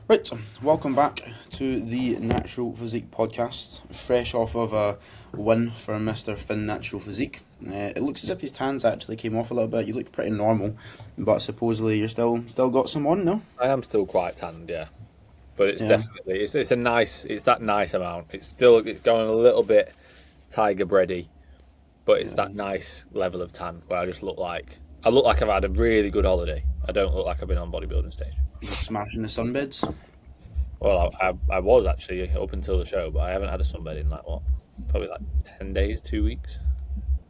Right, welcome back to the Natural Physique podcast. Fresh off of a win for Mr. Finn Natural Physique. It looks as if his tans actually came off a little bit. You look pretty normal, but supposedly you're still got some on, no? I am still quite tanned, yeah, but it's Yeah. definitely it's that nice amount. It's going a little bit tiger bready, but it's Yeah. that nice level of tan where I look like I've had a really good holiday. I don't look like I've been on bodybuilding stage. Just smashing the sunbeds. Well, I was actually up until the show, but I haven't had a sunbed in like what, probably like 10 days, 2 weeks.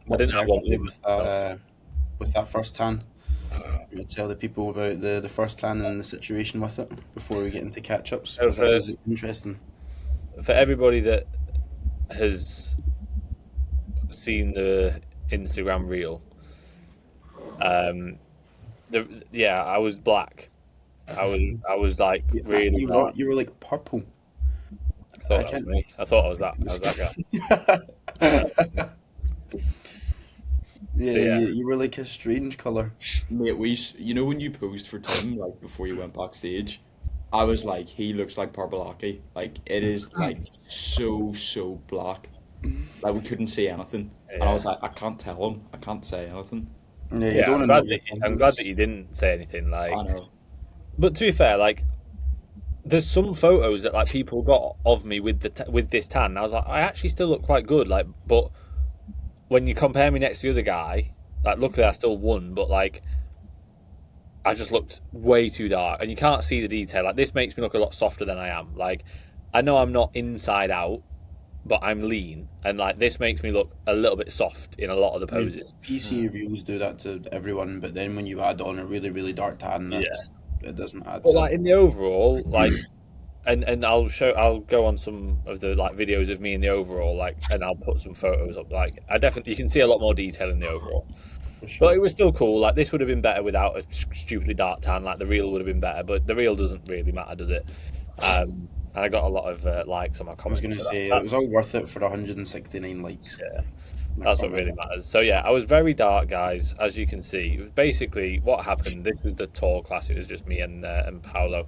I Worked didn't have one perfectly with. with that first tan. You tell the people about the first tan and the situation with it before we get into catch ups So because that is interesting. for everybody that has seen the Instagram reel, I was black. I was like really dark. You were like purple. I thought I that was can't. me. I thought I was that guy. Yeah, So yeah, you were like a strange color. Mate, you know when you posed for Tim, like before you went backstage, I was like, he looks like Purple Aki. Like it is like so black. Like we couldn't see anything. And I yeah, was like, I can't tell him. I can't say anything. Yeah, you yeah. don't I'm know glad your that I'm glad that confidence. you didn't say anything. I know. But to be fair, there's some photos that like people got of me with with this tan. And I was like, I actually still look quite good. Like, but when you compare me next to the other guy, like, luckily I still won. But like, I just looked way too dark, and you can't see the detail. Like, this makes me look a lot softer than I am. Like, I know I'm not inside out, but I'm lean, and like this makes me look a little bit soft in a lot of the I mean, poses. PC reviews do that to everyone, but then when you add on a really dark tan, Yeah, it doesn't add but to like it. in the overall, like, and I'll go on some of the like videos of me in the overall, like, and I'll put some photos up. Like, I definitely, you can see a lot more detail in the overall. For But sure. it was still cool. Like, this would have been better without a stupidly dark tan. Like, the reel would have been better, but the reel doesn't really matter, does it? And I got a lot of likes on my I was comments. gonna So say it was all worth it for 169 likes. yeah, I that's can't what really remember. matters. So yeah, I was very dark, guys, as you can see. Basically, what happened? This was the tour class. It was just me and Paolo.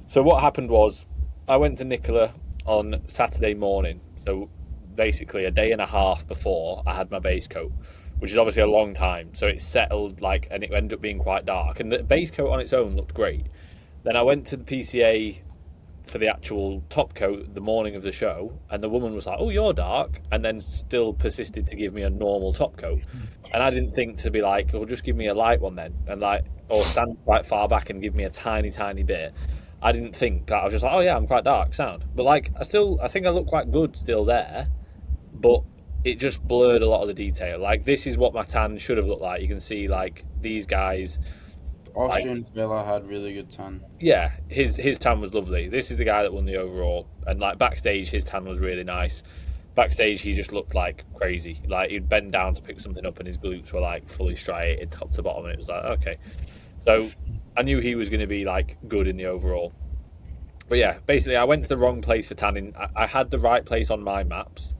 So what happened was, I went to Nicola on Saturday morning. So basically, a day and a half before I had my base coat, which is obviously a long time. So it settled like, and it ended up being quite dark. And the base coat on its own looked great. Then I went to the PCA for the actual top coat the morning of the show, and the woman was like, "Oh, you're dark," and then still persisted to give me a normal top coat. And I didn't think to be like, "Well, just give me a light one then," and like, or stand quite far back and give me a tiny bit. I didn't think that. I was just like, "Oh yeah, I'm quite dark, sound." But like, I think I look quite good still there, but it just blurred a lot of the detail. Like, this is what my tan should have looked like. You can see like these guys, like, Austrian fella had really good tan. yeah, his tan was lovely. This is the guy that won the overall, and like backstage, his tan was really nice. Backstage, he just looked like crazy. Like, he'd bend down to pick something up, and his glutes were like fully striated top to bottom, and it was like, okay. So I knew he was going to be like good in the overall. But yeah, basically, I went to the wrong place for tanning. I had the right place on my maps,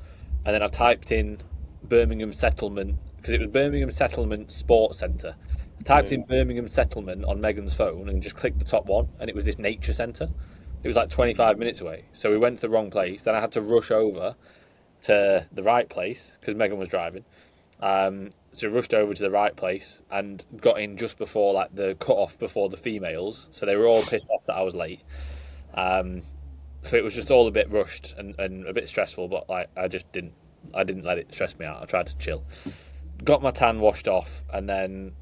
and then I typed in Birmingham Settlement, because it was Birmingham Settlement Sports Centre. I typed Yeah. in Birmingham Settlement on Megan's phone and just clicked the top one, and it was this nature centre. It was like 25 minutes away. So we went to the wrong place. Then I had to rush over to the right place because Megan was driving. So we rushed over to the right place and got in just before like the cut off before the females. So they were all pissed off that I was late. Um, so it was just all a bit rushed and a bit stressful, but like I didn't let it stress me out. I tried to chill. Got my tan washed off, and then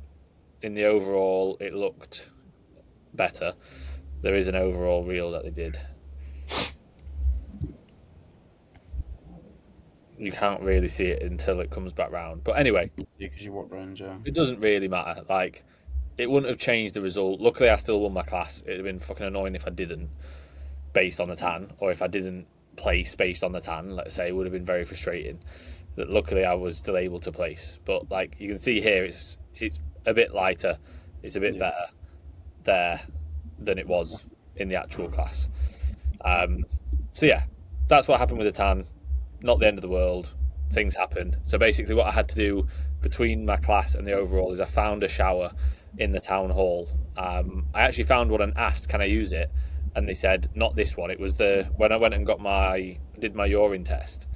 in the overall it looked better. There is an overall reel that they did. You can't really see it until it comes back round. But anyway, Because you walked around, yeah. it doesn't really matter. Like, it wouldn't have changed the result. Luckily, I still won my class. It'd have been fucking annoying if I didn't, based on the tan, or if I didn't place based on the tan. Let's say, it would have been very frustrating. But luckily, I was still able to place. But like you can see here, it's a bit lighter. It's a bit Yeah. better there than it was in the actual class. Um, so yeah, that's what happened with the tan. Not the end of the world. Things happen. So basically, what I had to do between my class and the overall is I found a shower in the town hall. I actually found one and asked, "Can I use it?" and they said not this one. It was when I went and did my urine test.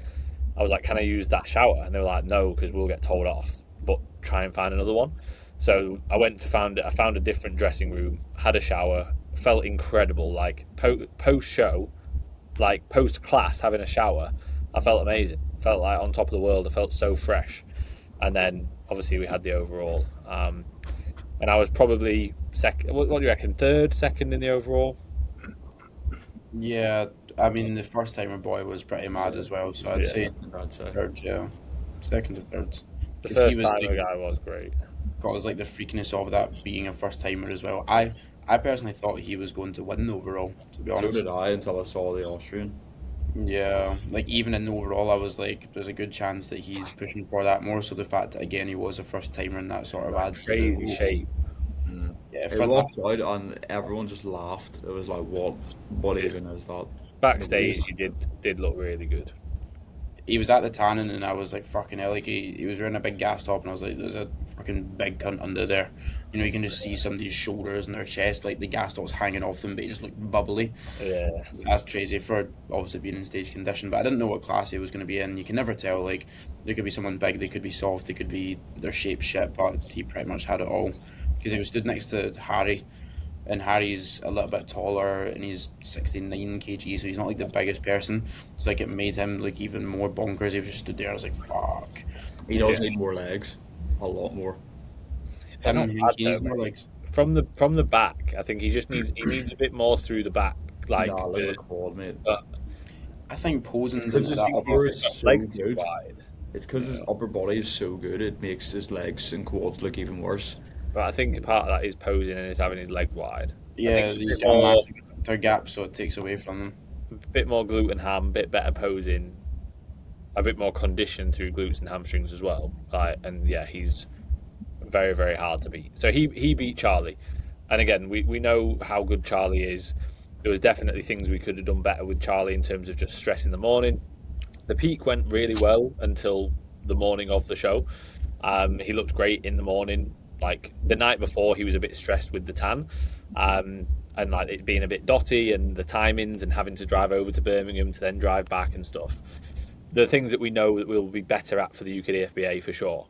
I was like, can I use that shower? And they were like, no, because we'll get told off. But try and find another one. So I I found a different dressing room, had a shower, felt incredible. Like post show, like post class, having a shower, I felt amazing. Felt like on top of the world. I felt so fresh. And then obviously we had the overall, and I was probably second. What do you reckon? Third, second in the overall. Yeah, I mean the first timer boy was pretty mad as well, so I'd say third, yeah, second to third. The 'Cause first he was timer guy was great. got us like the freakiness of that being a first timer as well. I personally thought he was going to win overall, to be So honest. did I until I saw the Austrian. Yeah, like even in the overall, I was like, there's a good chance that he's pushing for that more. So the fact that again he was a first timer and that sort of adds to Crazy the shape. yeah. He For that, walked out and everyone just laughed. It was like, what even is that? Backstage, he did look really good. he was at the tanning and I was like, fucking hell, like he was wearing a big gas top and I was like, there's a fucking big cunt under there. You know, you can just see somebody's shoulders and their chest, like the gas top's hanging off them, but he just looked bubbly. Yeah. That's crazy for obviously being in stage condition, but I didn't know what class he was going to be in. You can never tell. Like, there could be someone big, they could be soft, they could be their shape shit, but he pretty much had it all. Because he was stood next to Harry, and Harry's a little bit taller, and he's 69 kg, so he's not like the biggest person. So like it made him look even more bonkers. He was just stood there. I was like, fuck. He does need more legs, a lot more. They're not bad, He needs though, more mate. legs. From the back, I think he needs a bit more through the back. Like Nah, look at the quad, mate. I think posing's Because into his that. upper is so legs too good. wide. It's because his upper body is so good, it makes his legs and quads look even worse. But I think part of that is posing and is having his leg wide. Yeah, think he's it's got a more- massive gap, so it takes away from them. A bit more glute and ham, bit better posing, a bit more condition through glutes and hamstrings as well. And yeah, he's very, very hard to beat. So he beat Charlie. And again, we know how good Charlie is. There was definitely things we could have done better with Charlie in terms of just stress in the morning. The peak went really well until the morning of the show. He looked great in the morning. Like the night before, he was a bit stressed with the tan, and like it being a bit dotty and the timings and having to drive over to Birmingham to then drive back and stuff. The things that we know that we'll be better at for the UKDFBA for sure.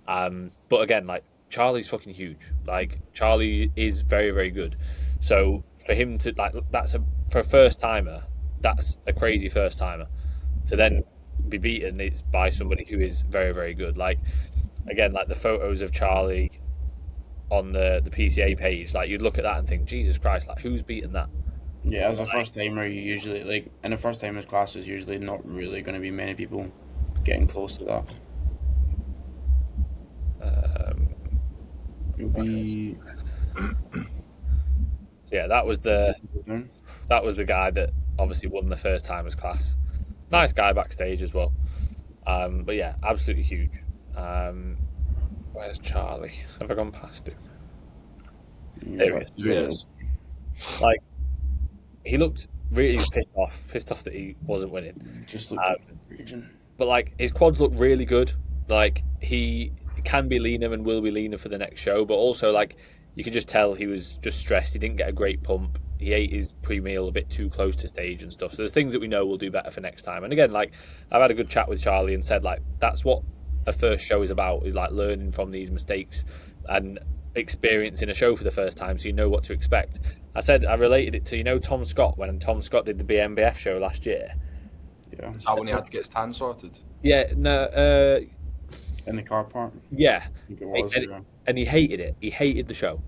But again, like Charlie's fucking huge. Like Charlie is very, very good. So for him to for a first timer, that's a crazy first timer. To then be beaten it's by somebody who is very, very good. Like again, like the photos of Charlie on the PCA page, like you'd look at that and think, Jesus Christ, like who's beaten that? Yeah, as a first timer, you usually like in a first timers class, there's usually not really going to be many people getting close to that. It'll be Yeah, that was the guy that obviously won the first timers class. Nice guy backstage as well. But yeah, absolutely huge. Where's Charlie? Have I gone past him? There he is. Like he looked really pissed off that he wasn't winning. Just look region. But like his quads look really good. Like he can be leaner and will be leaner for the next show, but also like you could just tell he was just stressed. He didn't get a great pump. He ate his pre-meal a bit too close to stage and stuff. So there's things that we know we'll do better for next time. And again, like I've had a good chat with Charlie and said like that's what a first show is about, is like learning from these mistakes and experiencing a show for the first time so you know what to expect. I said I related it to Tom Scott when Tom Scott did the BMBF show last year. Yeah. Is that when he had to get his tan sorted? Yeah, no, In the car park. yeah. I think it was. And he hated it. He hated the show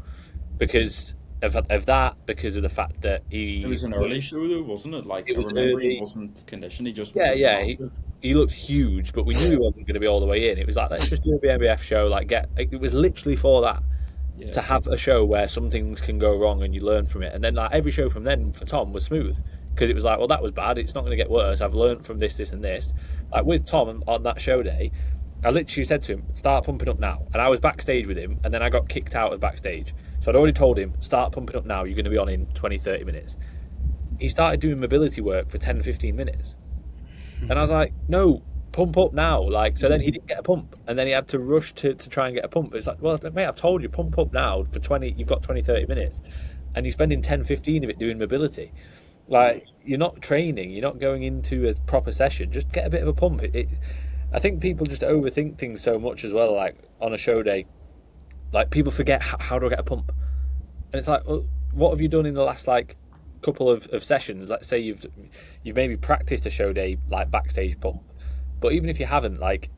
because of that, because of the fact that It was an early show though, wasn't it? Like It was I remember early. he wasn't conditioned. He just Yeah, was yeah. massive. He looked huge, but we knew he wasn't going to be all the way in. It was like, let's just do a BMBF show. Like, it was literally for that. Yeah. To have a show where some things can go wrong and you learn from it. And then like every show from then for Tom was smooth because it was like, well, that was bad. It's not going to get worse. I've learned from this, and this. Like with Tom on that show day, I literally said to him, start pumping up now. And I was backstage with him, and then I got kicked out of backstage. So I'd already told him, start pumping up now. You're going to be on in 20, 30 minutes. He started doing mobility work for 10, 15 minutes. And I was like, no, pump up now. Like, so then he didn't get a pump, and then he had to rush to try and get a pump. It's like, well, mate, I've told you, pump up now for 20, you've got 20, 30 minutes. and you're spending 10, 15 of it doing mobility. Like, you're not training, you're not going into a proper session. Just get a bit of a pump. I think people just overthink things so much as well. Like on a show day, like people forget how do I get a pump, and it's like, well, what have you done in the last like couple of sessions? Let's say you've maybe practiced a show day like backstage pump, but even if you haven't, like,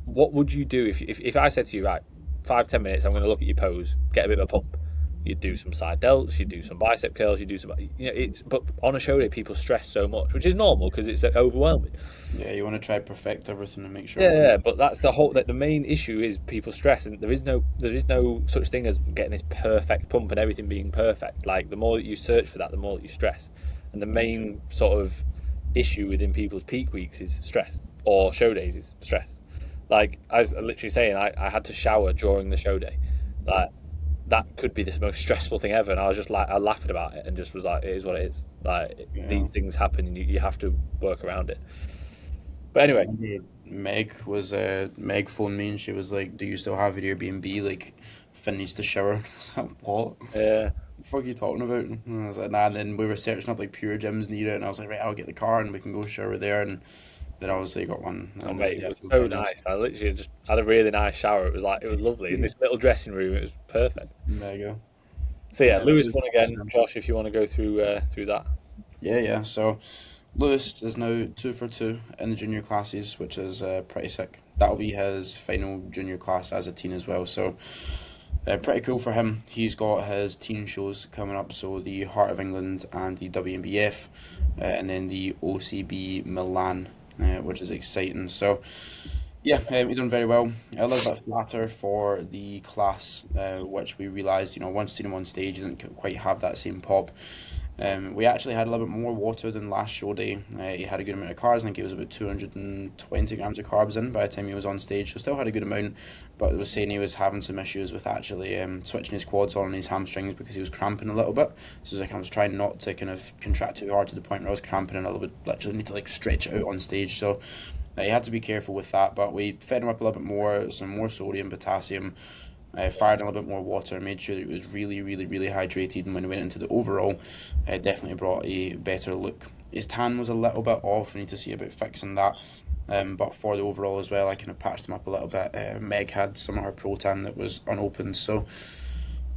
what would you do if I said to you, right, 5-10 minutes, I'm going to look at your pose, get a bit of a pump. You'd do some side delts, you'd do some bicep curls, you'd do some, but on a show day, people stress so much, which is normal because it's overwhelming. Yeah, you want to try perfect everything and make sure. Yeah, but that's the main issue is people stress, and there is no such thing as getting this perfect pump and everything being perfect. Like, the more that you search for that, the more that you stress, and the main sort of issue within people's peak weeks is stress, or show days is stress. Like, I was literally saying, I had to shower during the show day, like. That could be the most stressful thing ever, and I was just like, I laughed about it and just was like, it is what it is. Like, these things happen, and you have to work around it. But anyway, Meg phoned me and she was like, "Do you still have your Airbnb? Like, Finn needs to shower." I was like, "What? Yeah. What the fuck are you talking about?" And I was like, "Nah." And then we were searching up like pure gyms near it, and I was like, "Right, I'll get the car and we can go shower there." And then obviously got one. Oh, mate, it was so nice. I literally just had a really nice shower. It was lovely. In this little dressing room, it was perfect. There you go. So yeah, Lewis won again. Josh, if you want to go through that. Yeah. So Lewis is now 2 for 2 in the junior classes, which is pretty sick. That'll be his final junior class as a teen as well. So pretty cool for him. He's got his teen shows coming up. So the Heart of England and the WNBF, and then the OCB Milan. Which is exciting. So, yeah, we're doing very well. A little bit flatter for the class, which we realised, once seen him on stage, he didn't quite have that same pop. We actually had a little bit more water than last show day. He had a good amount of carbs. I think he was about 220 grams of carbs in by the time he was on stage, so still had a good amount, but he was saying he was having some issues with actually switching his quads on and his hamstrings because he was cramping a little bit. So it's like I was trying not to kind of contract too hard to the point where I was cramping and I would literally need to like stretch out on stage. So he had to be careful with that, but we fed him up a little bit more, some more sodium, potassium, fired a little bit more water, made sure that it was really, really, really hydrated, and when he went into the overall, definitely brought a better look. His tan was a little bit off, we need to see about fixing that, but for the overall as well, I kind of patched him up a little bit. Meg had some of her pro tan that was unopened, so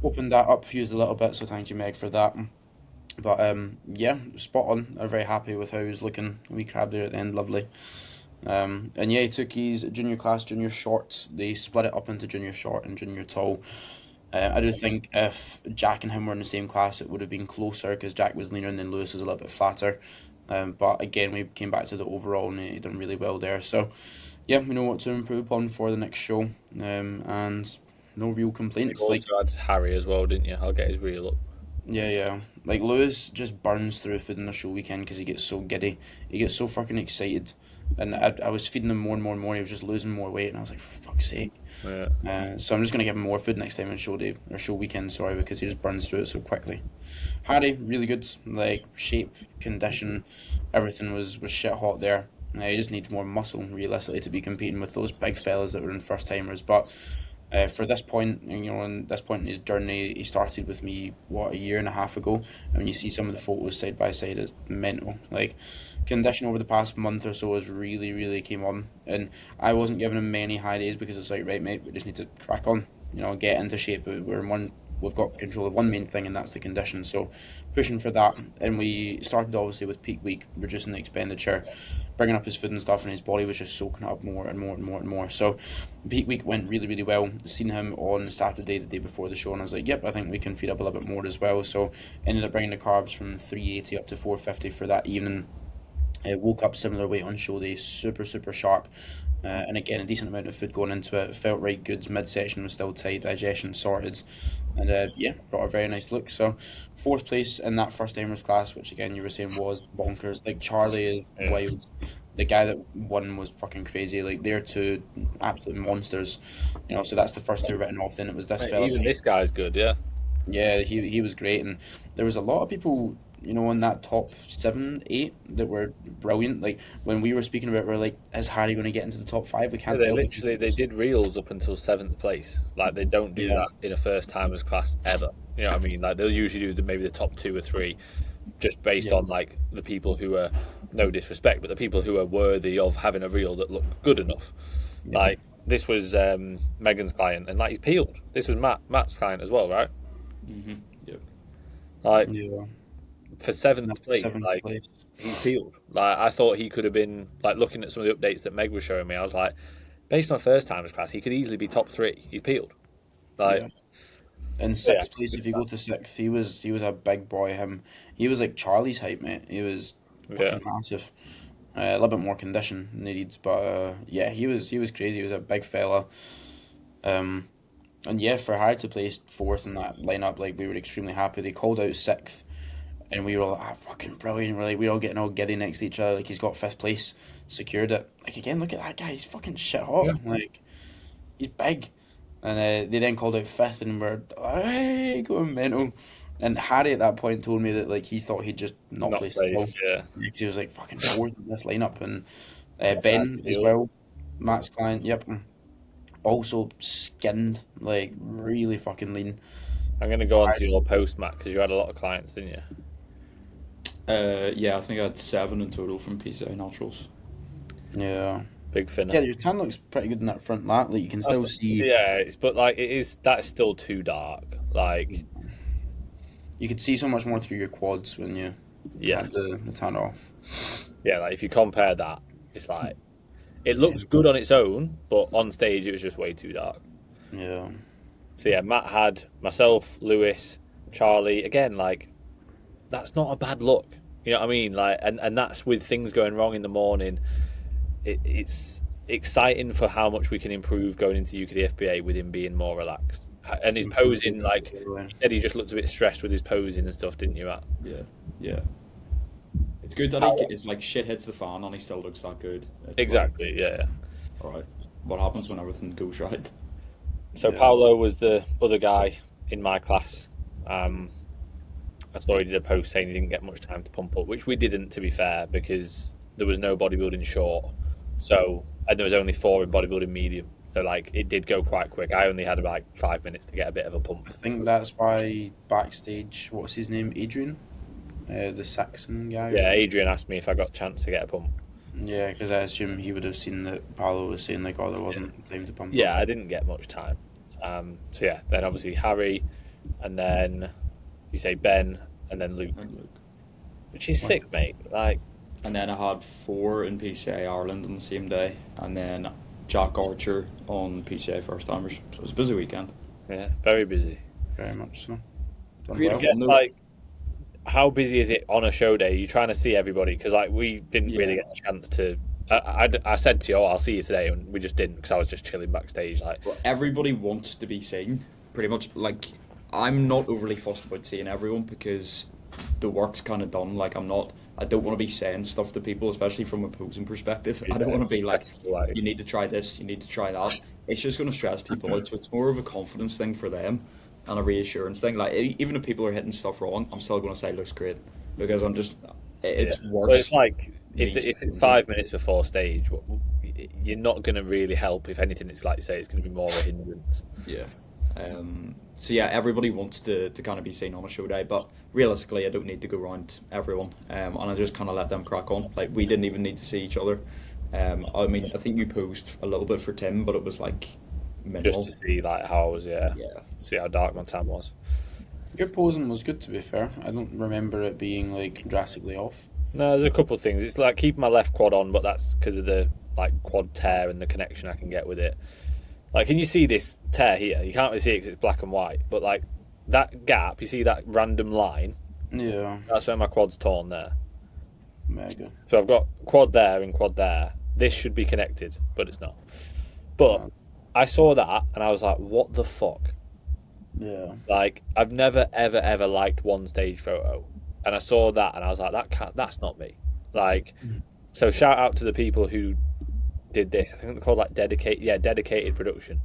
opened that up, used a little bit, so thank you, Meg, for that. But yeah, spot on. I'm very happy with how he was looking. We crab there at the end, lovely. And yeah, he took his junior class, junior short. They split it up into junior short and junior tall. I do think if Jack and him were in the same class, it would have been closer because Jack was leaner and then Lewis was a little bit flatter. But again, we came back to the overall and he done really well there. So yeah, we know what to improve upon for the next show. And no real complaints. You also had Harry as well, didn't you? I'll get his reel up. Yeah. Like, Lewis just burns through food in the show weekend because he gets so giddy. He gets so fucking excited. And I was feeding him more and more and more. He was just losing more weight, and I was like, for fuck's sake. Yeah. So I'm just going to give him more food next time on show day, or show weekend, sorry, because he just burns through it so quickly. Harry, really good. Like, shape, condition, everything was shit hot there. He just needs more muscle, realistically, to be competing with those big fellas that were in first timers. But for this point, in this point in his journey, he started with me, a year and a half ago. And when you see some of the photos side by side, it's mental. Like, condition over the past month or so has really, really came on. And I wasn't giving him many high days because it's like, right, mate, we just need to crack on, get into shape. We've got control of one main thing, and that's the condition. So pushing for that. And we started obviously with peak week, reducing the expenditure, bringing up his food and stuff, and his body was just soaking it up more and more and more and more. So peak week went really, really well. Seen him on Saturday, the day before the show, and I was like, yep, I think we can feed up a little bit more as well. So ended up bringing the carbs from 380 up to 450 for that evening. Woke up similar weight on show day, super, super sharp. And again, a decent amount of food going into it. Felt right good. Midsection was still tight, digestion sorted. And yeah, brought a very nice look. So 4th place in that first timers class, which again you were saying was bonkers. Like, Charlie is wild. The guy that won was fucking crazy. Like, they're two absolute monsters. So that's the first two written off. Then it was this fella. Even this guy's good, yeah. Yeah, he was great, and there was a lot of people, in that top 7, 8 that were brilliant. Like, when we were speaking about it, we were like, is Harry going to get into the top 5? We can't tell. They did reels up until 7th place. Like, they don't do that in a first timers class ever. You know what I mean? Like they'll usually do maybe the top 2 or 3, just based on like the people who are, no disrespect, but the people who are worthy of having a reel that look good enough. Yeah. Like this was Megan's client, and like he's peeled. This was Matt's client as well, right? Mm-hmm. Yep. Like Yeah. for 7th place, Seventh like place. he's peeled. Like I thought he could have been, like looking at some of the updates that Meg was showing me, I was like, based on first timers class, he could easily be top 3. He's peeled. Like Yeah. In sixth place, if you go to sixth, he was a big boy. He was like Charlie's height, mate. He was fucking massive. A little bit more condition needed, but yeah, he was crazy. He was a big fella. And yeah, for Harry to place 4th in that lineup, like we were extremely happy. They called out 6th, and we were like, fucking brilliant. We were all getting all giddy next to each other. Like he's got 5th place, secured it. Like again, look at that guy. He's fucking shit hot. Like he's big. And they then called out 5th, and we're hey, going mental. And Harry at that point told me that like he thought he'd just not placed at all. Yeah. Because he was like fucking 4th in this lineup. And Ben as well, Matt's client, yep, also skinned, like really fucking lean. I'm gonna go on to your post, Matt, because you had a lot of clients, didn't you? Yeah, I think I had 7 in total from PCA Naturals. Yeah. Big finner. Yeah, your tan looks pretty good in that front lat. Like you can still see. Yeah, but like that's still too dark. Like you could see so much more through your quads when you had the tan off. Yeah, like if you compare that, it's like it looks good on its own, but on stage it was just way too dark. Yeah. So yeah, Matt had myself, Lewis, Charlie. Again, like that's not a bad look. You know what I mean? Like, and that's with things going wrong in the morning. It's exciting for how much we can improve going into UKDFBA with him being more relaxed. And his posing, like you said, he just looked a bit stressed with his posing and stuff, didn't you, Matt? Yeah. It's good that it's like shit hits the fan and he still looks that good. It's exactly, like, yeah. All right. What happens when everything goes right? So Paolo was the other guy in my class. I saw he did a post saying he didn't get much time to pump up, which we didn't, to be fair, because there was no bodybuilding short. So, and there was only 4 in bodybuilding medium. So, like, it did go quite quick. I only had about 5 minutes to get a bit of a pump. I think that's why backstage, what's his name, Adrian? The Saxon guy? Yeah, Adrian asked me if I got a chance to get a pump. Yeah, because I assume he would have seen that Paolo was saying, like, oh, there wasn't time to pump. Yeah, I didn't get much time. So, yeah, then obviously Harry, and then you say Ben, and then Luke. Which is sick, mate. Like, and then I had 4 in PCA Ireland on the same day, and then Jack Archer on PCA First Timers. So it was a busy weekend. Yeah, very busy. Very much so. Like, how busy is it on a show day? You're trying to see everybody because, like, we didn't really get a chance to. I said to you, "Oh, I'll see you today," and we just didn't because I was just chilling backstage. Like, well, everybody wants to be seen, pretty much. Like, I'm not overly fussed about seeing everyone because the work's kind of done. Like, I don't want to be saying stuff to people, especially from a posing perspective. I don't want to be like, you need to try this, you need to try that. It's just going to stress people out. So it's more of a confidence thing for them and a reassurance thing. Like, even if people are hitting stuff wrong, I'm still going to say it looks great because I'm just, it's worse. Well, it's like if it's 5 minutes before stage, you're not going to really help. If anything, it's like you say, it's going to be more of a hindrance. Yeah. So yeah, everybody wants to kind of be seen on a show day, but realistically, I don't need to go around everyone, and I just kind of let them crack on. Like, we didn't even need to see each other. I mean, I think you posed a little bit for Tim, but it was like minimal. Just to see like how I was, see how dark my tan was. Your posing was good, to be fair. I don't remember it being like drastically off. No, there's a couple of things. It's like keeping my left quad on, but that's because of the like quad tear and the connection I can get with it. Like, can you see this tear here? You can't really see it because it's black and white, but like that gap, you see that random line? Yeah. That's where my quad's torn there. Mega. So I've got quad there and quad there. This should be connected, but it's not. But I saw that and I was like, what the fuck? Yeah. Like, I've never, ever, ever liked one stage photo. And I saw that and I was like, that's not me. Like, so shout out to the people who did this. I think they're called like dedicated production.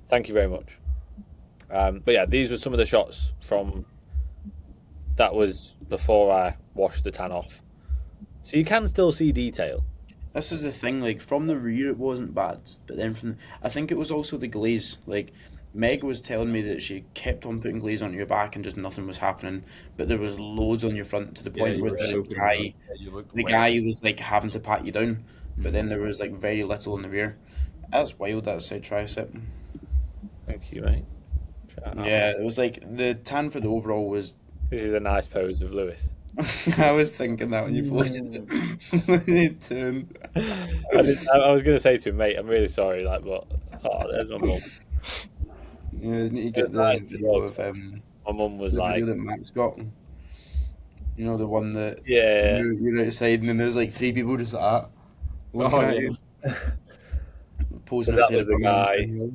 Thank you very much. But yeah, these were some of the shots from that was before I washed the tan off. So you can still see detail. This is the thing, like, from the rear it wasn't bad, but then I think it was also the glaze. Like, Meg was telling me that she kept on putting glaze onto your back and just nothing was happening, but there was loads on your front to the Yeah, point you where were soaking wet. Yeah, you look the wet. guy was like having to pat you down, but then there was like very little in the rear. That's wild. That side tricep. Thank you, mate. Shout out. Yeah, it was like the tan for the overall was. This is a nice pose of Lewis. I was thinking that when you posted it. Turned. I was going to say to him, mate, I'm really sorry, like, but there's my mum. Yeah, you need to get It's nice the to video watch. of My mum was the like, video that Max got. You know the one that yeah, you're outside and then there's like three people just like that. Looking at you, posing So that outside was of the Birmingham guy. Town Hall.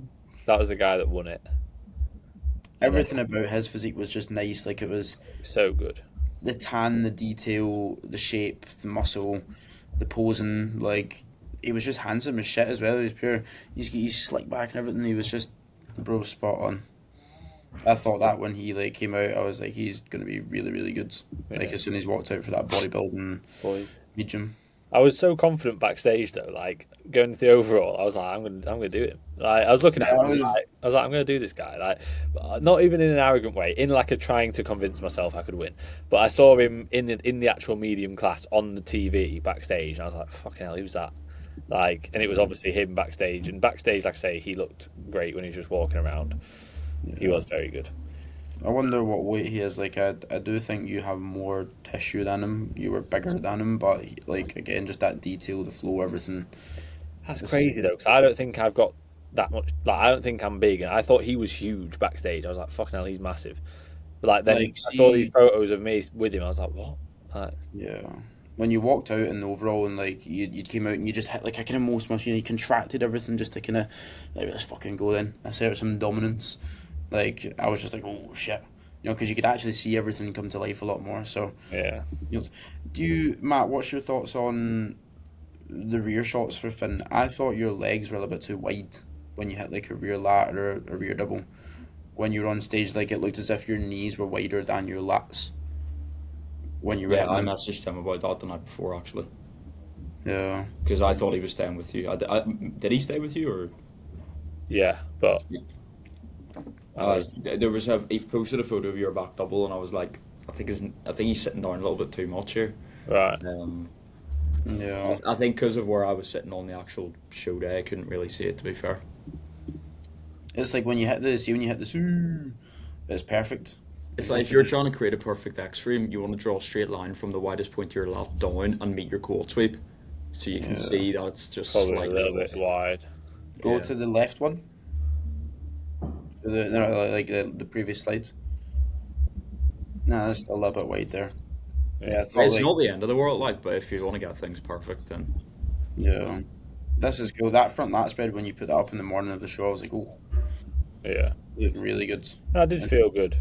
that was the guy that won it. Everything about his physique was just nice. Like it was So good. the tan, the detail, the shape, the muscle, the posing. Like he was just handsome as shit as well. He was pure. He's slick back and everything. He was just bro spot on. I thought that when he like came out, I was like, he's gonna be really, really good. Like Yeah. as soon as he walked out for that bodybuilding Boys. medium. I was so confident backstage though, like going to the overall. I was like, I'm gonna do it. Like, I was looking at him, I was like, I'm gonna do this guy. Like, not even in an arrogant way, in like a trying to convince myself I could win. But I saw him in the actual medium class on the TV backstage, and I was like, fucking hell, who's that? Like, and it was obviously him backstage. And backstage, like I say, he looked great when he was just walking around. He was very good. I wonder what weight he is. Like I do think you have more tissue than him. You were bigger than him, but like again, just that detail, the flow, everything. That's crazy though, because I don't think I've got that much. Like, I don't think I'm big, and I thought he was huge backstage. I was like, fucking hell, he's massive. But like then Like, I saw see- these photos of me with him. I was like, what? Like, Yeah. When you walked out in the overall and like you came out and you just hit like a kind of most machine, you contracted everything just to kind of like let's fucking go then. Assert some dominance. Like I was just like, oh shit, you know, because you could actually see everything come to life a lot more. So, yeah. you know, do you, Matt? What's your thoughts on the rear shots for Finn? I thought your legs were a little bit too wide when you hit like a rear lat or a rear double. When you were on stage, like it looked as if your knees were wider than your lats. When you were Yeah, hitting I them. messaged him about that the night before actually, Yeah. because I thought he was staying with you. Did he stay with you or? Yeah, but There was he posted a photo of your back double, and I was like, I think he's sitting down a little bit too much here. right. Yeah. I think because of where I was sitting on the actual show day, I couldn't really see it. To be fair, It's like when you hit this, ooh, it's perfect. it's like if you're trying to create a perfect X frame, you want to draw a straight line from the widest point of your lat down and meet your quad sweep, so you can see that it's just Probably a slightly little bit wide. Go Yeah. to the left one. To the no, like the previous slides. No, that's a little bit wide there. Yeah, I thought, It's like, not the end of the world, like, but if you want to get things perfect, then yeah. This is cool. That front lat spread when you put that up in the morning of the show, I was like, oh, Yeah. it looked really good. I did feel good.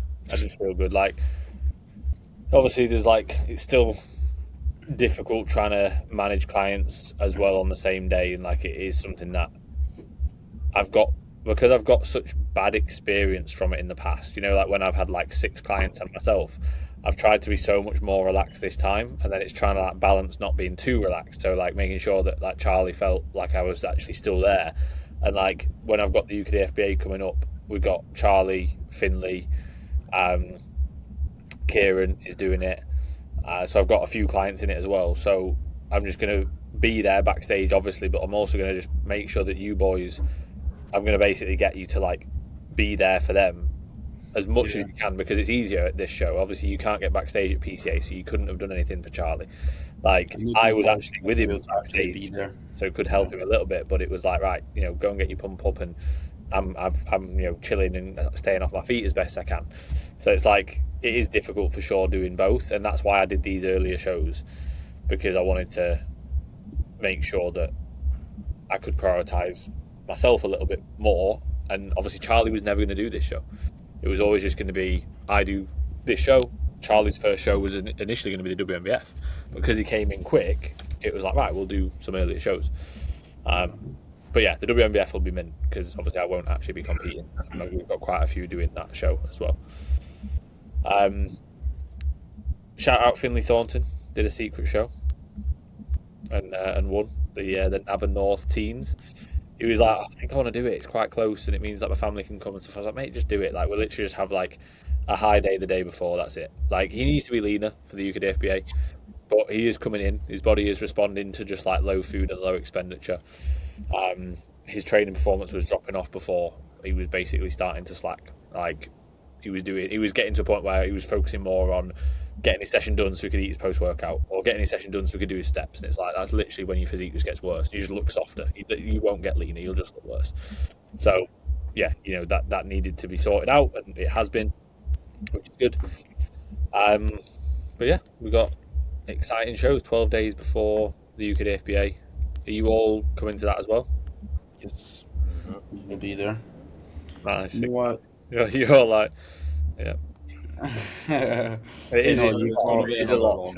Like, obviously, there's like it's still difficult trying to manage clients as well on the same day, and like it is something that I've got because I've got such bad experience from it in the past. You know, like when I've had like 6 clients and myself, I've tried to be so much more relaxed this time, and then it's trying to like balance not being too relaxed. So like making sure that like Charlie felt like I was actually still there, and like when I've got the UKDFBA coming up, we've got Charlie, Finley, Kieran is doing it. So I've got a few clients in it as well. So I'm just going to be there backstage, obviously, but I'm also going to just make sure that you boys, I'm going to basically get you to like be there for them as much as you can, because it's easier at this show. Obviously, you can't get backstage at PCA, so you couldn't have done anything for Charlie. Like I was actually with him to actually backstage, be there. so it could help him a little bit. But it was like, right, you know, go and get your pump up, and I'm you know, chilling and staying off my feet as best I can. So it's like it is difficult for sure doing both, and that's why I did these earlier shows, because I wanted to make sure that I could prioritize myself a little bit more. And obviously Charlie was never going to do this show. It was always just going to be, I do this show. Charlie's first show was initially going to be the WMBF. Because he came in quick, it was like, right, we'll do some earlier shows. But yeah, the WMBF will be mint, because obviously I won't actually be competing. And we've got quite a few doing that show as well. Shout out Finley Thornton, did a secret show and won the Navan North Teens. he was like, I think I want to do it. It's quite close, and it means that my family can come and stuff. I was like, mate, just do it. Like, we'll literally just have like a high day the day before. That's it. Like, he needs to be leaner for the UKDFBA, but he is coming in. His body is responding to just like low food and low expenditure. His training performance was dropping off before he was basically starting to slack. Like, he was getting to a point where he was focusing more on getting his session done so he could eat his post-workout, or getting his session done so he could do his steps. And it's like, that's literally when your physique just gets worse. You just look softer. You won't get leaner. You'll just look worse. So, yeah, that needed to be sorted out, and it has been, which is good. But yeah, we got exciting shows 12 days before the UKDFBA. Are you all coming to that as well? Yes, we'll be there. Nice. You know what? You're all like, yeah. It is a lot.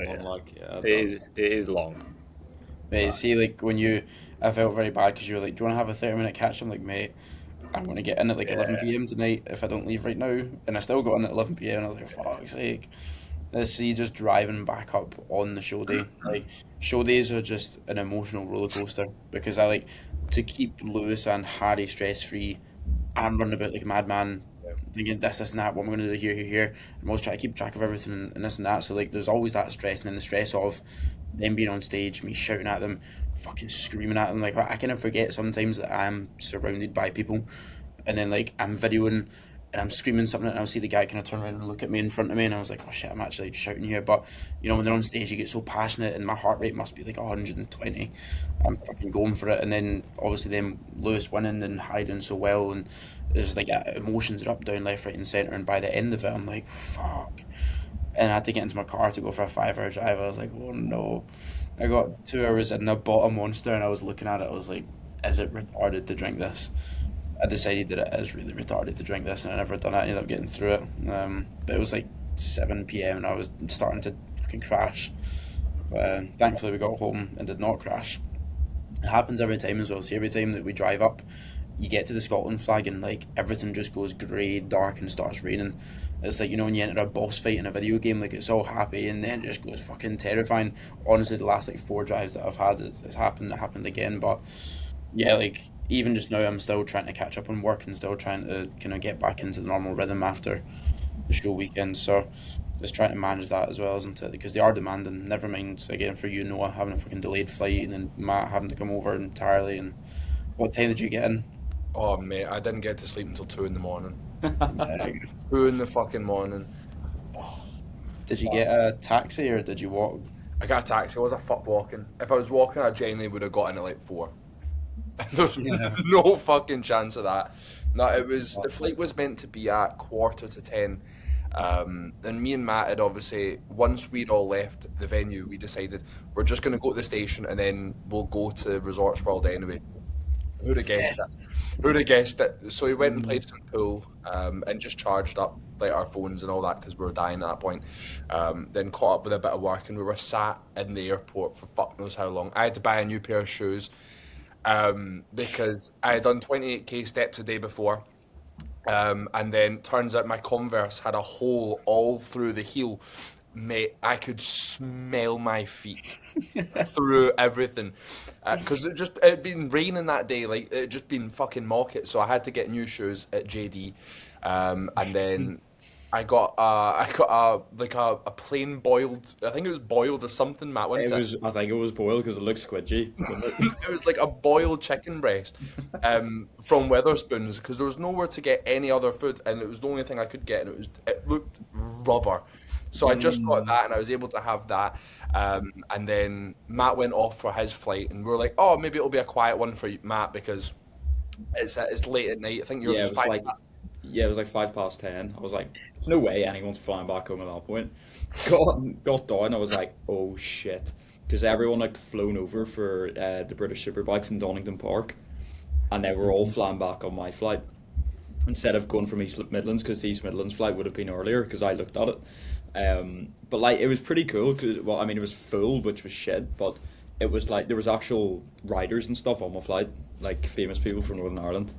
It is long. Mate, see, like, I felt very bad because you were like, do you want to have a 30-minute catch? I'm like, mate, I'm going to get in at like 11 p.m. tonight if I don't leave right now. And I still got in at 11 p.m. and I was like, for fuck's sake. Let's see, just driving back up on the show day. Like, show days are just an emotional roller coaster because I like to keep Lewis and Harry stress free. I'm running about like a madman, thinking this, and that, what I'm going to do here. I'm always trying to keep track of everything and this and that. So, like, there's always that stress, and then the stress of them being on stage, me shouting at them, fucking screaming at them. Like, I kind of forget sometimes that I'm surrounded by people, and then, like, I'm videoing and I'm screaming something, and I'll see the guy kind of turn around and look at me in front of me, and I was like, oh shit, I'm actually shouting here. But, when they're on stage, you get so passionate, and my heart rate must be like 120. I'm fucking going for it, and then obviously them Lewis winning and hiding so well, and there's like emotions are up, down, left, right, and centre, and by the end of it, I'm like, fuck. And I had to get into my car to go for a 5-hour drive. I was like, oh no. I got 2 hours in, and I bought a Monster, and I was looking at it, I was like, is it retarded to drink this? I decided that it is really retarded to drink this, and I never done it. I ended up getting through it. But it was like 7 p.m. and I was starting to fucking crash. But thankfully we got home and did not crash. It happens every time as well. See, every time that we drive up, you get to the Scotland flag and like everything just goes grey, dark, and starts raining. It's like, when you enter a boss fight in a video game, like it's all happy and then it just goes fucking terrifying. Honestly, the last like 4 drives that I've had, it's happened. It happened again, but yeah, like even just now, I'm still trying to catch up on work and still trying to kind of get back into the normal rhythm after the show weekend. So just trying to manage that as well, isn't it? Because they are demanding. Never mind, again, for you, Noah, having a fucking delayed flight, and then Matt having to come over entirely. And what time did you get in? Oh, mate, I didn't get to sleep until 2 in the morning. Yeah. 2 in the fucking morning. Did you get a taxi or did you walk? I got a taxi. I was a fuck walking. If I was walking, I genuinely would have got in at like 4. There's no fucking chance of that. No, the flight was meant to be at 9:45. And me and Matt had obviously, once we'd all left the venue, we decided we're just going to go to the station and then we'll go to Resorts World anyway. Who'd have guessed it? Who'd have guessed it? So we went and played some pool and just charged up like our phones and all that because we were dying at that point. Then caught up with a bit of work and we were sat in the airport for fuck knows how long. I had to buy a new pair of shoes because I had done 28k steps a day before. And then turns out my Converse had a hole all through the heel. Mate, I could smell my feet through everything because it had been raining that day, like it just been fucking market. So I had to get new shoes at JD, and then I got a plain boiled. I think it was boiled or something. Matt went. I think it was boiled because it looked squidgy. It was like a boiled chicken breast from Weatherspoons because there was nowhere to get any other food, and it was the only thing I could get, and it looked rubber. So I just got that, and I was able to have that. And then Matt went off for his flight, and we were like, "Oh, maybe it'll be a quiet one for you, Matt, because it's late at night." I think yours was 5. It was like 10:05. I was like, "There's no way anyone's flying back home at that point." Got down. I was like, "Oh shit," because everyone had flown over for the British Superbikes in Donington Park, and they were all flying back on my flight instead of going from East Midlands, because the East Midlands flight would have been earlier because I looked at it. But like it was pretty cool because it was full, which was shit, but it was like there was actual riders and stuff on my flight, like famous people from Northern Ireland.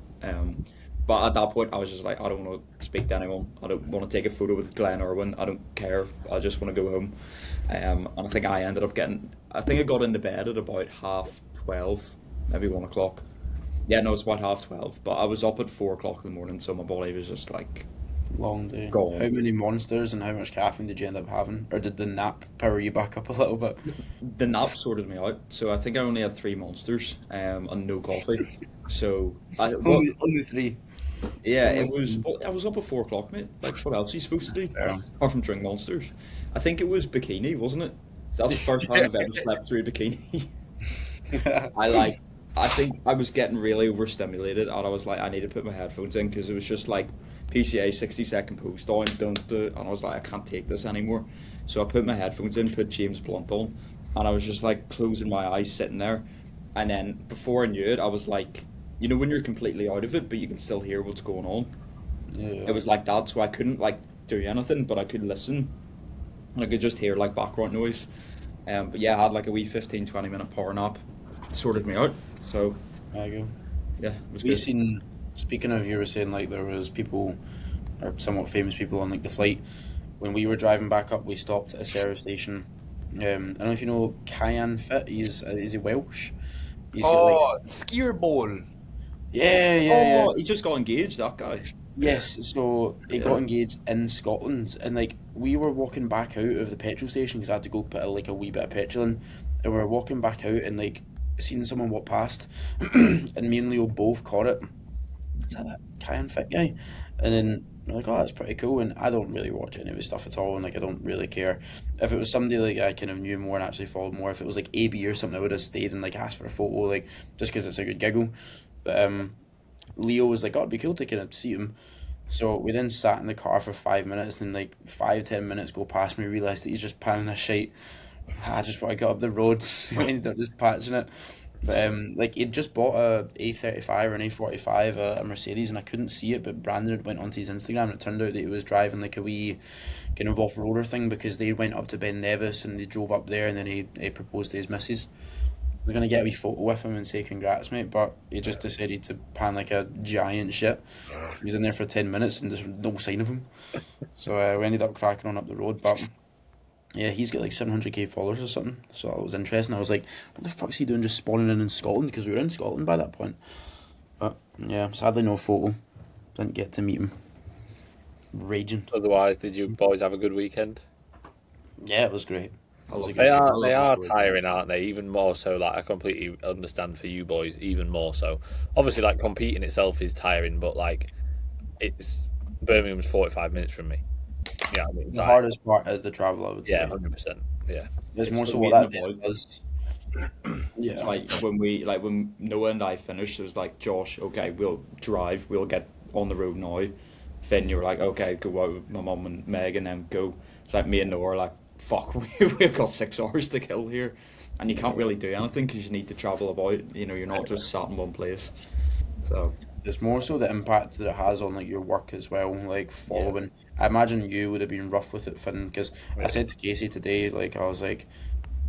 But at that point I was just like, I don't want to speak to anyone, I don't want to take a photo with Glenn Irwin, I don't care, I just want to go home. And I think I got into bed at about 12:30, maybe 1 o'clock, Yeah, no, it's about 12:30. But I was up at 4 o'clock in the morning, so my body was just like Long day. gone. How many monsters and how much caffeine did you end up having? Or did the nap power you back up a little bit? The nap sorted me out, so I think I only had 3 monsters, and no coffee. So Only three. yeah, Oh it my was. God. I was up at 4 o'clock, mate. Like, what else are you supposed to do Yeah. apart from drink monsters? I think it was bikini, wasn't it? That's the first time I've ever slept through a bikini. I think I was getting really overstimulated, and I was like, I need to put my headphones in because it was just like PCA 60-second post down, don't do it, and I was like, I can't take this anymore. So I put my headphones in, put James Blunt on, and I was just like closing my eyes, sitting there, and then before I knew it, I was like, you know, when you're completely out of it, but you can still hear what's going on. Yeah. It was like that, so I couldn't like do anything, but I could listen, and I could just hear like background noise. But yeah, I had like a wee 15-20 minute power nap, sorted me out. So There you go. yeah, it was We good. seen. Speaking of, you were saying like there was people, or somewhat famous people on like the flight. When we were driving back up, we stopped at a service station. I don't know if you know Cayenne Fit. Is he Welsh? He's got like Oh, skier ball. yeah. Oh, he just got engaged, that guy. Yes, so he Yeah. got engaged in Scotland, and like we were walking back out of the petrol station because I had to go put like a wee bit of petrol in, and we were walking back out and like seeing someone walk past, and me and Leo both caught it. Is that Cayenne Fit guy? And then we're like, oh, that's pretty cool. And I don't really watch any of his stuff at all, and like I don't really care. If it was somebody like I kind of knew more and actually followed more, if it was like AB or something, I would have stayed and like asked for a photo, like just because it's a good giggle. But Leo was like, oh, it'd be cool to kind of see him. So we then sat in the car for 5 minutes, and like 5-10 minutes go past me, realised that he's just panning a shite. I just want to get up the road, so I ended up just patching it. But like he'd just bought a A35 or an A45, a Mercedes, and I couldn't see it, but Brandon had went onto his Instagram, and it turned out that he was driving like a wee kind of off-roader thing because they went up to Ben Nevis and they drove up there, and then he proposed to his missus. I was gonna get a wee photo with him and say congrats, mate, but he just decided to pan like a giant shit. He was in there for 10 minutes and there's no sign of him. So we ended up cracking on up the road, but yeah, he's got like 700k followers or something. So it was interesting. I was like, what the fuck's he doing just spawning in Scotland? Because we were in Scotland by that point. But yeah, sadly no photo. Didn't get to meet him. Raging. Otherwise, did you boys have a good weekend? Yeah, it was great. I love They it. I are love they the are story. tiring, aren't they? Even more so. Like I completely understand for you boys, even more so. Obviously, like competing itself is tiring, but like it's Birmingham's 45 minutes from me. Yeah, I mean, it's The like, hardest part is the travel, I would yeah, say. 100%. Yeah, There's It's more the so waiting what that about. was. It's Yeah. like when Noah and I finished, it was like, Josh, okay, we'll drive, we'll get on the road now. Finn, you were like, okay, go out with my mum and Meg and then go. It's like me and Noah are like, fuck, we've got 6 hours to kill here. And you can't really do anything because you need to travel about. You know, you're not just sat in one place. So, It's more so the impact that it has on like your work as well, like following. I imagine you would have been rough with it, Finn, because I said to Casey today, like I was like,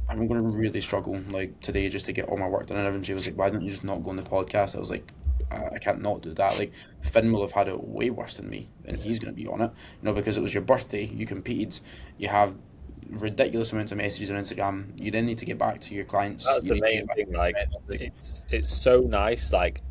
I'm going to really struggle like today just to get all my work done and everything. She was like, why don't you just not go on the podcast? I was like, I can't not do that. Like Finn will have had it way worse than me, and he's going to be on it, because it was your birthday, you competed, you have ridiculous amounts of messages on Instagram. You then need to get back to your clients. that's You the need to main get back thing. to your Like reps, it's so nice. Like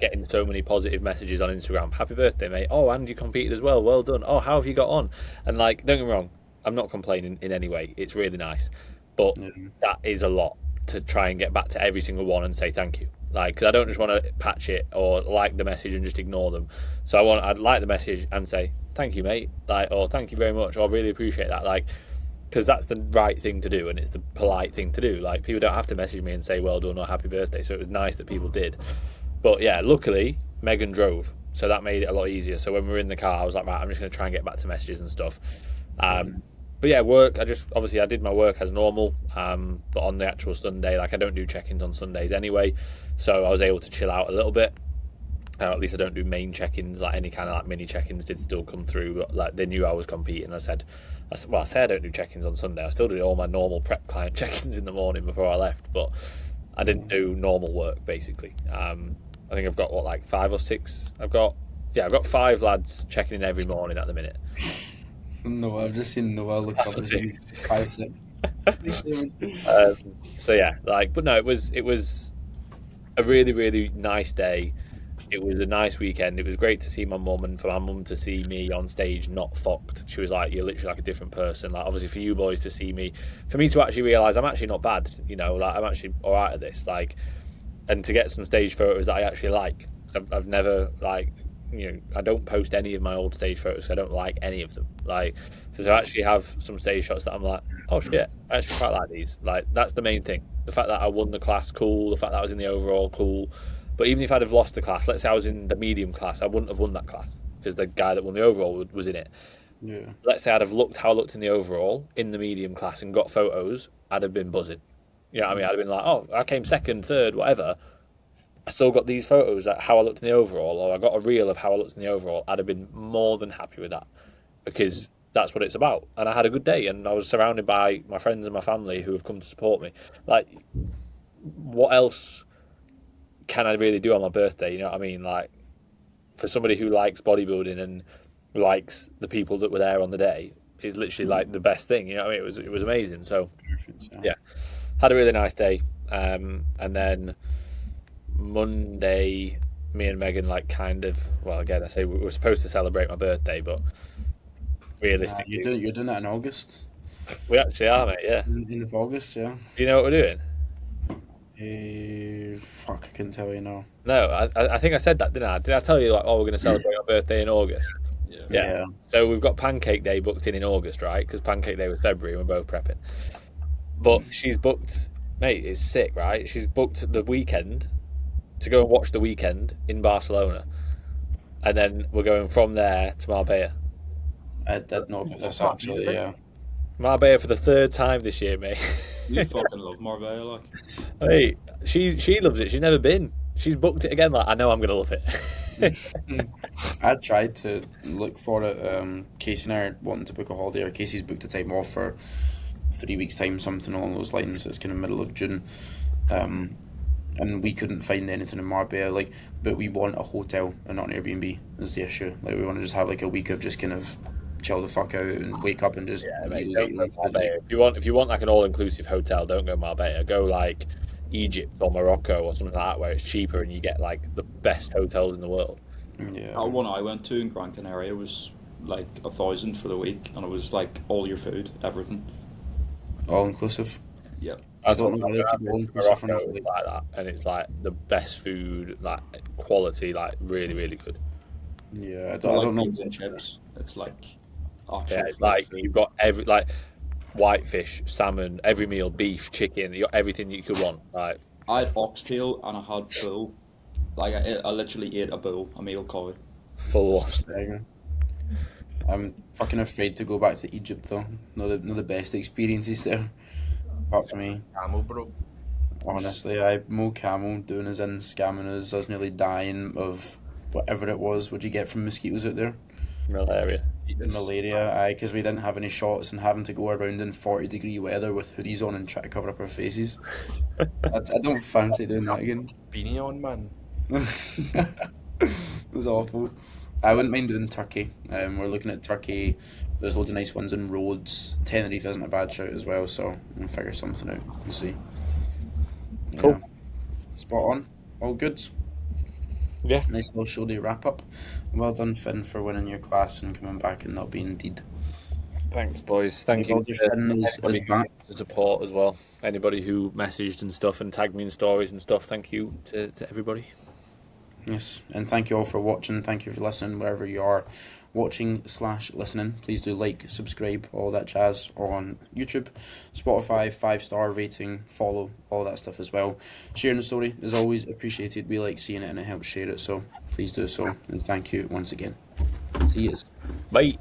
getting so many positive messages on Instagram. Happy birthday, mate. Oh, and you competed as well. Well done. Oh, how have you got on? And like, don't get me wrong, I'm not complaining in any way. It's really nice, but that is a lot to try and get back to every single one and say thank you. Like, because I don't just want to patch it or like the message and just ignore them. So I'd like the message and say thank you, mate. Like, or thank you very much. Or really appreciate that. Like, because that's the right thing to do and it's the polite thing to do. Like, people don't have to message me and say well done or happy birthday. So it was nice that people did. But yeah, luckily Megan drove, so that made it a lot easier. So when we were in the car, I was like, right, I'm just going to try and get back to messages and stuff. But yeah, work. I did my work as normal. But on the actual Sunday, like I don't do check-ins on Sundays anyway, so I was able to chill out a little bit. At least I don't do main check-ins. Like any kind of like mini check-ins did still come through. But like they knew I was competing. I said I don't do check-ins on Sunday. I still do all my normal prep client check-ins in the morning before I left, but I didn't do normal work basically. I think I've got like 5 or 6. I've got 5 lads checking in every morning at the minute. No, I've just seen Noah look up and say he's 5'6". So yeah, like, but no, it was a really, really nice day. It was a nice weekend. It was great to see my mum, and for my mum to see me on stage not fucked. She was like, "You're literally like a different person." Like, obviously for you boys to see me, for me to actually realise I'm actually not bad. You know, like I'm actually all right at this. Like, and to get some stage photos that I actually like. I've never like, you know, I don't post any of my old stage photos. I don't like any of them. Like, so to actually have some stage shots that I'm like, oh shit, I actually quite like these. Like, that's the main thing. The fact that I won the class, cool. The fact that I was in the overall, cool. But even if I'd have lost the class, let's say I was in the medium class, I wouldn't have won that class because the guy that won the overall was in it. Yeah. Let's say I'd have looked how I looked in the overall in the medium class and got photos, I'd have been buzzing. You know what I mean? I'd have been like, oh, I came second, third, whatever. I still got these photos at how I looked in the overall, or I got a reel of how I looked in the overall. I'd have been more than happy with that because that's what it's about. And I had a good day, and I was surrounded by my friends and my family who have come to support me. Like, what else can I really do on my birthday? You know what I mean? Like, for somebody who likes bodybuilding and likes the people that were there on the day, it's literally like the best thing. You know what I mean? It was amazing. So yeah, had a really nice day. And then Monday, me and Megan well, again, I say we were supposed to celebrate my birthday, but realistically, You're doing that in August. we actually are, mate. Yeah. In of August, yeah. Do you know what we're doing? Fuck, I couldn't tell you now. No, I think I said that, didn't I? Did I tell you like, oh, we're going to celebrate our birthday in August? Yeah. So we've got Pancake Day booked in August, right? Because Pancake Day was February, and we're both prepping. But she's booked, mate. It's sick, right? She's booked the weekend to go and watch the weekend in Barcelona, and then we're going from there to Marbella. I did know about this actually. Yeah. Marbella for the third time this year, mate. You fucking love Marbella, like. Hey, she loves it. She's never been. She's booked it again. Like, I know I'm gonna love it. I tried to look for it. Casey and I are wanting to book a holiday, or Casey's booked a time off for 3 weeks' time, something along those lines. It's kind of middle of June. And we couldn't find anything in Marbella, like, but we want a hotel and not an Airbnb is the issue. Like, we want to just have like a week of just kind of chill the fuck out and wake up and just mate, don't go Marbella. If you want like an all-inclusive hotel, don't go Marbella. Go like Egypt or Morocco or something like that, where it's cheaper and you get like the best hotels in the world. Yeah. That one I went to in Gran Canaria was like 1,000 for the week, and it was like all your food, everything. All inclusive. Yep. That's what Morocco is like that, and it's like the best food, like quality, like really, really good. Yeah, I Like don't know. beans and chips. It's like Yeah, it's like you've got every like whitefish, salmon, every meal, beef, chicken. You got everything you could want. Like I had oxtail and I had bull. Like I literally ate a meal cow. full wash. I'm fucking afraid to go back to Egypt though. Not the best experiences there. Apart from me. Camel, bro. Honestly, Mo Camel doing us in, scamming us. I was nearly dying of whatever it was. What'd you get from mosquitoes out there? Malaria. Malaria, because we didn't have any shots and having to go around in 40-degree weather with hoodies on and try to cover up our faces. I don't fancy doing that again. Beanie on, man. It was awful. I wouldn't mind doing Turkey. We're looking at Turkey. There's loads of nice ones in Rhodes. Tenerife isn't a bad shout as well, so we'll figure something out and see. Cool. Yeah. Spot on. All good. Yeah. Nice little show day wrap up. Well done, Finn, for winning your class and coming back and not being deed. Thanks, boys. Thank you Finn is back. for support as well. Anybody who messaged and stuff and tagged me in stories and stuff. Thank you to everybody. Yes, and thank you all for watching. Thank you for listening wherever you are watching / listening. Please do like, subscribe, all that jazz on YouTube, Spotify, 5-star rating, follow, all that stuff as well. Sharing the story is always appreciated. We like seeing it and it helps share it, so please do so. And thank you once again. See you. Bye.